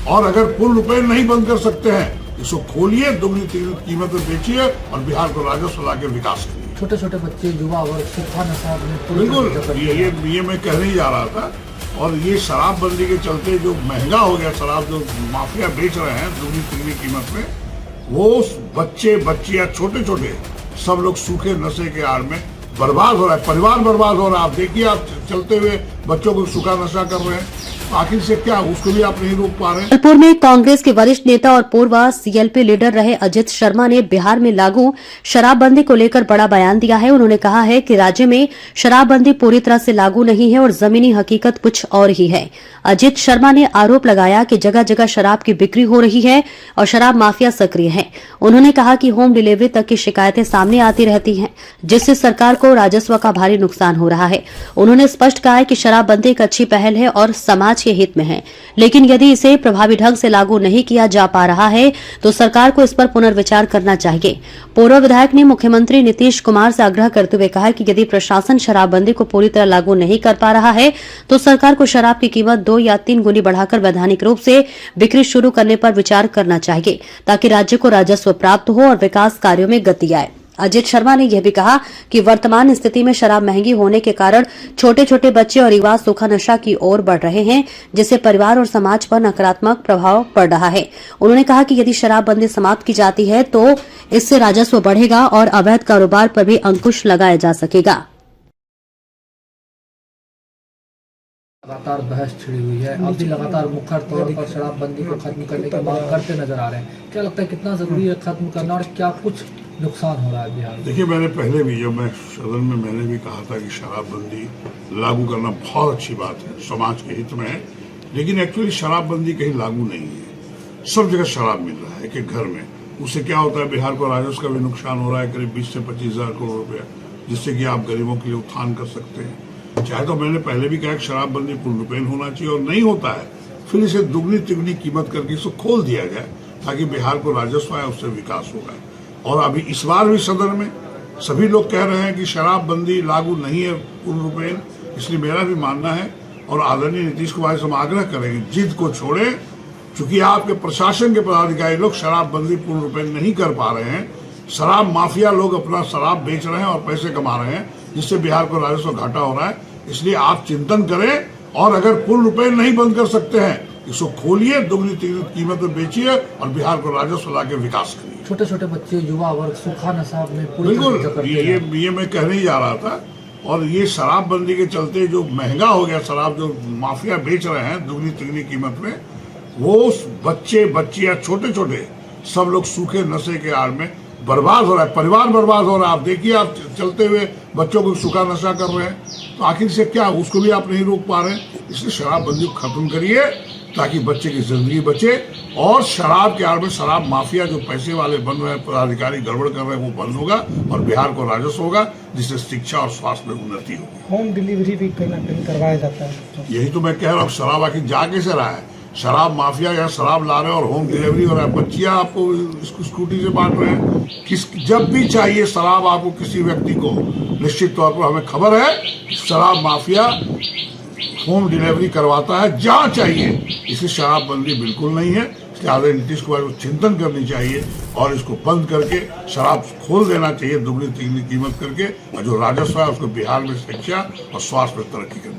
और अगर पूर्ण रुपए नहीं बंद कर सकते हैं, इसको खोलिए, दुगनी तिगनी कीमत में बेचिए और बिहार को राजस्व लाके विकास करिए। छोटे छोटे बच्चे, युवा वर्ग, सूखा नशा बिल्कुल, ये मैं कहने ही जा रहा था। और ये शराबबंदी के चलते जो महंगा हो गया शराब, जो माफिया बेच रहे हैं दुगनी तिगनी कीमत में, वो बच्चे बच्चियां छोटे छोटे सब लोग सूखे नशे के आड़ में बर्बाद हो रहा है, परिवार बर्बाद हो रहा है। आप देखिए, आप चलते हुए बच्चों को सूखा नशा कर रहे हैं, आखिर से क्या, उसको भी आप नहीं रोक पा रहे हैं। जबलपुर में कांग्रेस के वरिष्ठ नेता और पूर्व सीएलपी लीडर रहे अजित शर्मा ने बिहार में लागू शराबबंदी को लेकर बड़ा बयान दिया है। उन्होंने कहा है कि राज्य में शराबबंदी पूरी तरह से लागू नहीं है और जमीनी हकीकत कुछ और ही है। अजित शर्मा ने आरोप लगाया कि जगह जगह शराब की बिक्री हो रही है और शराब माफिया सक्रिय है। उन्होंने कहा कि होम डिलीवरी तक की शिकायतें सामने आती रहती हैं, जिससे सरकार को राजस्व का भारी नुकसान हो रहा है। उन्होंने स्पष्ट कहा है कि शराबबंदी एक अच्छी पहल है और समाज के हित में है, लेकिन यदि इसे प्रभावी ढंग से लागू नहीं किया जा पा रहा है तो सरकार को इस पर पुनर्विचार करना चाहिए। पूर्व विधायक ने मुख्यमंत्री नीतीश कुमार से आग्रह करते हुए कहा कि यदि प्रशासन शराबबंदी को पूरी तरह लागू नहीं कर पा रहा है तो सरकार को शराब की कीमत 2 या 3 गुनी बढ़ाकर वैधानिक रूप से बिक्री शुरू करने पर विचार करना चाहिए, ताकि राज्य को राजस्व प्राप्त हो और विकास कार्यों में गति आए। अजित शर्मा ने यह भी कहा कि वर्तमान स्थिति में शराब महंगी होने के कारण छोटे छोटे बच्चे और युवा सूखा नशा की ओर बढ़ रहे हैं, जिससे परिवार और समाज पर नकारात्मक प्रभाव पड़ रहा है। उन्होंने कहा कि यदि शराबबंदी समाप्त की जाती है तो इससे राजस्व बढ़ेगा और अवैध कारोबार पर भी अंकुश लगाया जा सकेगा। लगातार बहस छिड़ी हुई है, अब भी लगातार मुखर तौर पर शराबबंदी को खत्म करने की मांग करते नजर आ रहे हैं। क्या लगता है कितना जरूरी है खत्म करना और क्या कुछ नुकसान हो रहा है बिहार में? देखिए, मैंने पहले भी, जब मैं सदन में, मैंने भी कहा था कि शराबबंदी लागू करना बहुत अच्छी बात है, समाज के हित में है। लेकिन एक्चुअली शराबबंदी कहीं लागू नहीं है। सब जगह शराब मिल रहा है एक घर में। उससे क्या होता है, बिहार को राजस्व का भी नुकसान हो रहा है, करीब 20 से 25 हजार करोड़ रुपया, जिससे कि आप गरीबों के लिए उत्थान कर सकते हैं। चाहे तो मैंने पहले भी कहा कि शराबबंदी पूर्ण रूपेण होना चाहिए, और नहीं होता है फिर इसे दुगनी तिगनी कीमत करके इसको खोल दिया जाए, ताकि बिहार को राजस्व आए, उससे विकास होगा। और अभी इस बार भी सदन में सभी लोग कह रहे हैं कि शराबबंदी लागू नहीं है पूर्ण रूपेण, इसलिए मेरा भी मानना है और आदरणीय नीतीश कुमार से हम आग्रह करेंगे, जिद को छोड़े। चूंकि आपके प्रशासन के पदाधिकारी लोग शराबबंदी पूर्ण रूपेण नहीं कर पा रहे हैं, शराब माफिया लोग अपना शराब बेच रहे हैं और पैसे कमा रहे हैं, जिससे बिहार को राजस्व घाटा हो रहा है। इसलिए आप चिंतन करें, और अगर पूर्ण रूपेण नहीं बंद कर सकते हैं, इसको खोलिए, दुगनी तिगनी कीमत में बेचिए और बिहार को राजस्व लाके विकास करिए। छोटे छोटे बच्चे, युवा वर्ग, सूखा नशा में बिल्कुल, ये मैं कहने ही जा रहा था। और ये शराबबंदी के चलते जो महंगा हो गया शराब, जो माफिया बेच रहे हैं दुगनी तिगनी कीमत में, वो बच्चे बच्चियां छोटे छोटे सब लोग सूखे नशे के आड़ में बर्बाद हो रहा है, परिवार बर्बाद हो रहा है। आप देखिए, आप चलते हुए बच्चों को सूखा नशा कर रहे हैं, तो आखिर से क्या, उसको भी आप नहीं रोक पा रहे हैं। इसलिए शराबबंदी को खत्म करिए, ताकि बच्चे की जिंदगी बचे। और शराब के आड़ में शराब माफिया जो पैसे वाले बन रहे हैं, पदाधिकारी गड़बड़ कर रहे हैं, वो बंद होगा और बिहार को राजस्व होगा, जिससे शिक्षा और स्वास्थ्य में उन्नति होगी। होम डिलीवरी भी कहीं ना कहीं करवाया जाता है। यही तो मैं कह रहा हूँ, शराब आखिर जा कैसे रहा है। शराब माफिया यहाँ शराब ला रहे हैं और होम डिलीवरी हो रहा है, बच्चियां आपको स्कूटी से बांट रहे हैं। जब भी चाहिए शराब आपको किसी व्यक्ति को, निश्चित तौर पर हमें खबर है शराब माफिया होम डिलीवरी करवाता है जहाँ चाहिए। इसलिए शराबबंदी बिल्कुल नहीं है। इसलिए आदरणीय नीतीश कुमार को चिंतन करनी चाहिए और इसको बंद करके शराब खोल देना चाहिए दुगनी तिगनी कीमत करके, और जो राजस्व है उसको बिहार में शिक्षा और स्वास्थ्य में तरक्की करनी।